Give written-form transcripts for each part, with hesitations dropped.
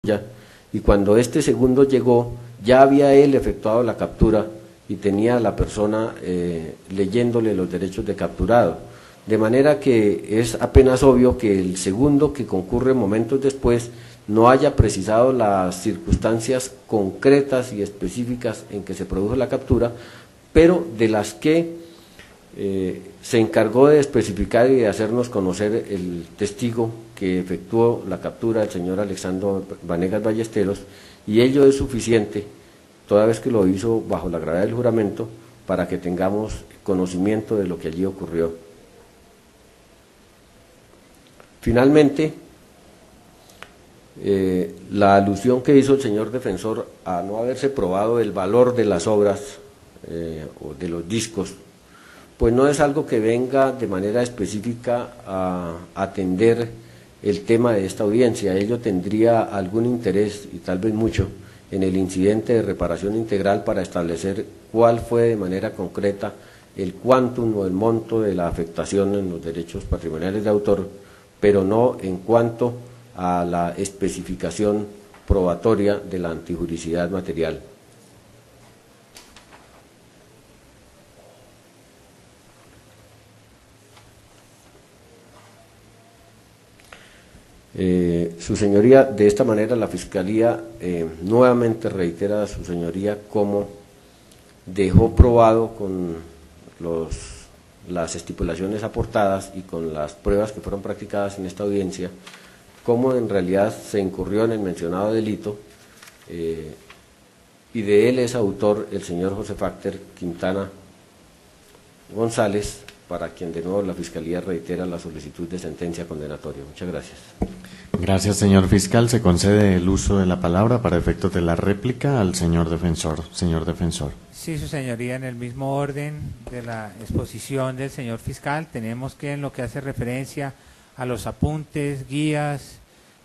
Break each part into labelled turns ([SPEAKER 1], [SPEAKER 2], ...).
[SPEAKER 1] y cuando este segundo llegó, ya había él efectuado la captura y tenía a la persona leyéndole los derechos de capturado. De manera que es apenas obvio que el segundo, que concurre momentos después, no haya precisado las circunstancias concretas y específicas en que se produjo la captura, pero de las que se encargó de especificar y de hacernos conocer el testigo que efectuó la captura, el señor Alexandro Vanegas Ballesteros, y ello es suficiente, toda vez que lo hizo bajo la gravedad del juramento, para que tengamos conocimiento de lo que allí ocurrió. Finalmente, la alusión que hizo el señor defensor a no haberse probado el valor de las obras o de los discos, pues no es algo que venga de manera específica a atender el tema de esta audiencia. Ello tendría algún interés, y tal vez mucho, en el incidente de reparación integral para establecer cuál fue de manera concreta el quantum o el monto de la afectación en los derechos patrimoniales de autor, pero no en cuanto a la especificación probatoria de la antijuricidad material. Su señoría, de esta manera la Fiscalía nuevamente reitera a su señoría cómo dejó probado con las estipulaciones aportadas y con las pruebas que fueron practicadas en esta audiencia, cómo en realidad se incurrió en el mencionado delito, y de él es autor el señor José Facter Quintana González, para quien de nuevo la Fiscalía reitera la solicitud de sentencia condenatoria. Muchas gracias.
[SPEAKER 2] Gracias, señor fiscal. Se concede el uso de la palabra para efectos de la réplica al señor defensor. Señor defensor.
[SPEAKER 3] Sí, su señoría, en el mismo orden de la exposición del señor fiscal, tenemos que en lo que hace referencia a los apuntes, guías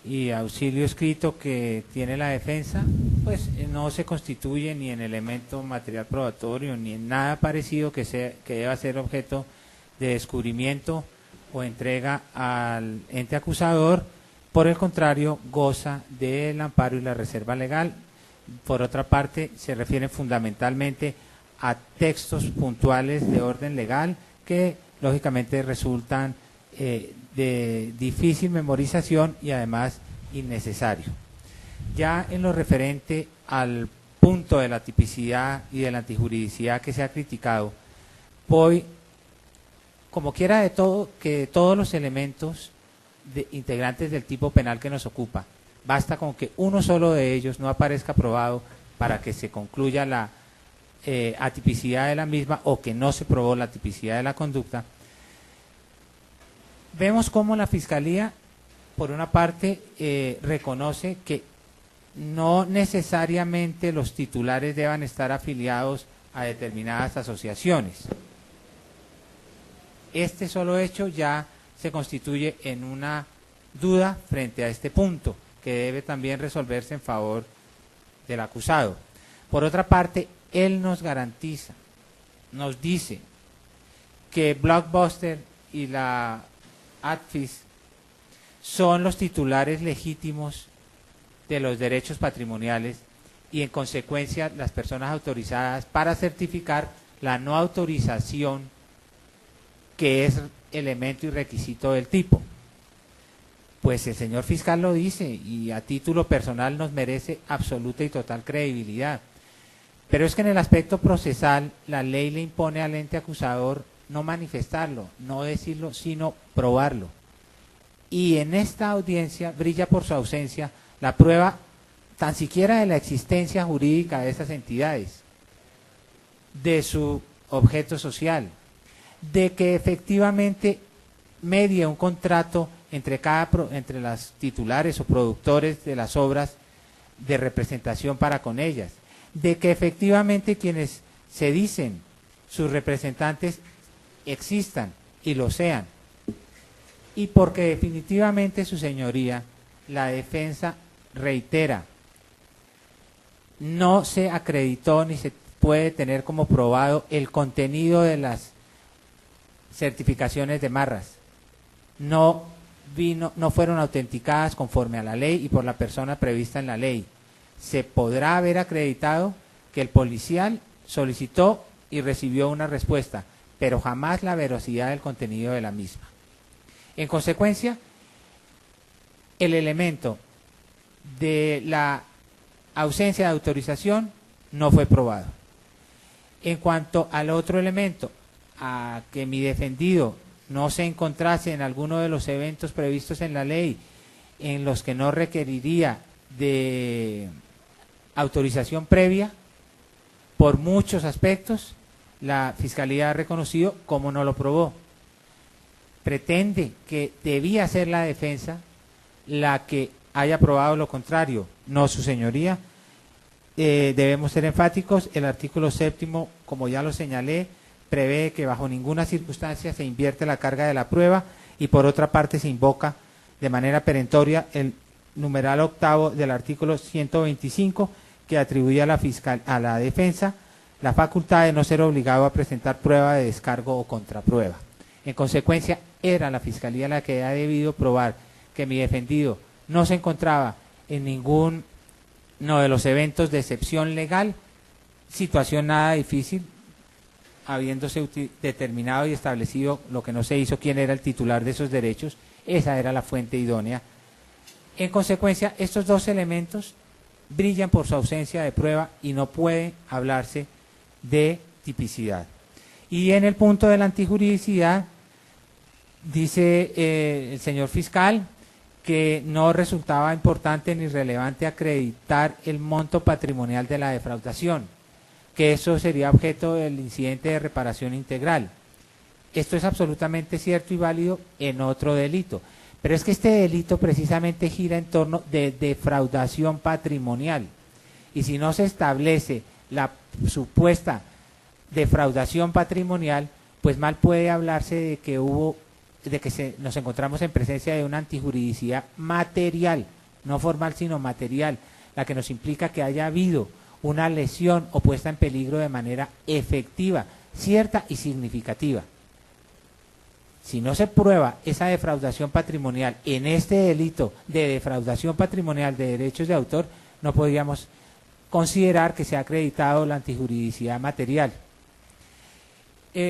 [SPEAKER 3] y auxilio escrito que tiene la defensa, pues no se constituye ni en elemento material probatorio ni en nada parecido que deba ser objeto de descubrimiento o entrega al ente acusador. Por el contrario, goza del amparo y la reserva legal. Por otra parte, se refieren fundamentalmente a textos puntuales de orden legal que lógicamente resultan de difícil memorización y además innecesario. Ya en lo referente al punto de la tipicidad y de la antijuridicidad que se ha criticado, voy, como quiera de todo, que todos los elementos integrantes del tipo penal que nos ocupa, basta con que uno solo de ellos no aparezca probado para que se concluya la atipicidad de la misma o que no se probó la tipicidad de la conducta. Vemos cómo la Fiscalía, por una parte, reconoce que no necesariamente los titulares deban estar afiliados a determinadas asociaciones. Este solo hecho ya se constituye en una duda frente a este punto, que debe también resolverse en favor del acusado. Por otra parte, él nos garantiza, nos dice que Blockbuster y la ADFIS son los titulares legítimos de los derechos patrimoniales y en consecuencia las personas autorizadas para certificar la no autorización que es elemento y requisito del tipo. Pues el señor fiscal lo dice y a título personal nos merece absoluta y total credibilidad. Pero es que en el aspecto procesal la ley le impone al ente acusador no manifestarlo, no decirlo, sino probarlo. Y en esta audiencia brilla por su ausencia la prueba tan siquiera de la existencia jurídica de esas entidades, de su objeto social, de que efectivamente medie un contrato entre las titulares o productores de las obras de representación para con ellas, de que efectivamente quienes se dicen sus representantes existan y lo sean, y porque definitivamente su señoría, la defensa reitera, no se acreditó ni se puede tener como probado el contenido de las certificaciones de Marras. No no fueron autenticadas conforme a la ley y por la persona prevista en la ley. Se podrá haber acreditado que el policial solicitó y recibió una respuesta, pero jamás la veracidad del contenido de la misma. En consecuencia, el elemento de la ausencia de autorización no fue probado. En cuanto al otro elemento, a que mi defendido no se encontrase en alguno de los eventos previstos en la ley en los que no requeriría de autorización previa, por muchos aspectos, la Fiscalía ha reconocido cómo no lo probó. Pretende que debía ser la defensa la que haya probado lo contrario, no su señoría. Debemos ser enfáticos, el artículo 7º, como ya lo señalé, prevé que bajo ninguna circunstancia se invierte la carga de la prueba y por otra parte se invoca de manera perentoria el numeral 8º del artículo 125 que atribuye a la defensa la facultad de no ser obligado a presentar prueba de descargo o contraprueba. En consecuencia, era la Fiscalía la que ha debido probar que mi defendido no se encontraba en ninguno de los eventos de excepción legal, situación nada difícil, habiéndose determinado y establecido lo que no se hizo, quién era el titular de esos derechos, esa era la fuente idónea. En consecuencia, estos dos elementos brillan por su ausencia de prueba y no puede hablarse de tipicidad. Y en el punto de la antijuridicidad, dice el señor fiscal que no resultaba importante ni relevante acreditar el monto patrimonial de la defraudación, que eso sería objeto del incidente de reparación integral. Esto es absolutamente cierto y válido en otro delito, pero es que este delito precisamente gira en torno de defraudación patrimonial, y si no se establece la supuesta defraudación patrimonial, pues mal puede hablarse de que nos encontramos en presencia de una antijuridicidad material, no formal sino material, la que nos implica que haya habido una lesión o puesta en peligro de manera efectiva, cierta y significativa. Si no se prueba esa defraudación patrimonial en este delito de defraudación patrimonial de derechos de autor, no podríamos considerar que se ha acreditado la antijuridicidad material.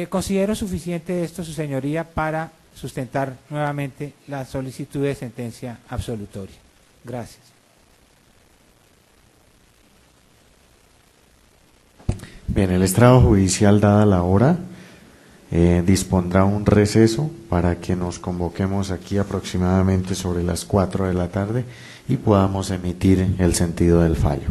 [SPEAKER 3] Considero suficiente esto, su señoría, para sustentar nuevamente la solicitud de sentencia absolutoria. Gracias.
[SPEAKER 2] Bien, el estrado judicial, dada la hora, dispondrá un receso para que nos convoquemos aquí aproximadamente sobre las 4 de la tarde y podamos emitir el sentido del fallo.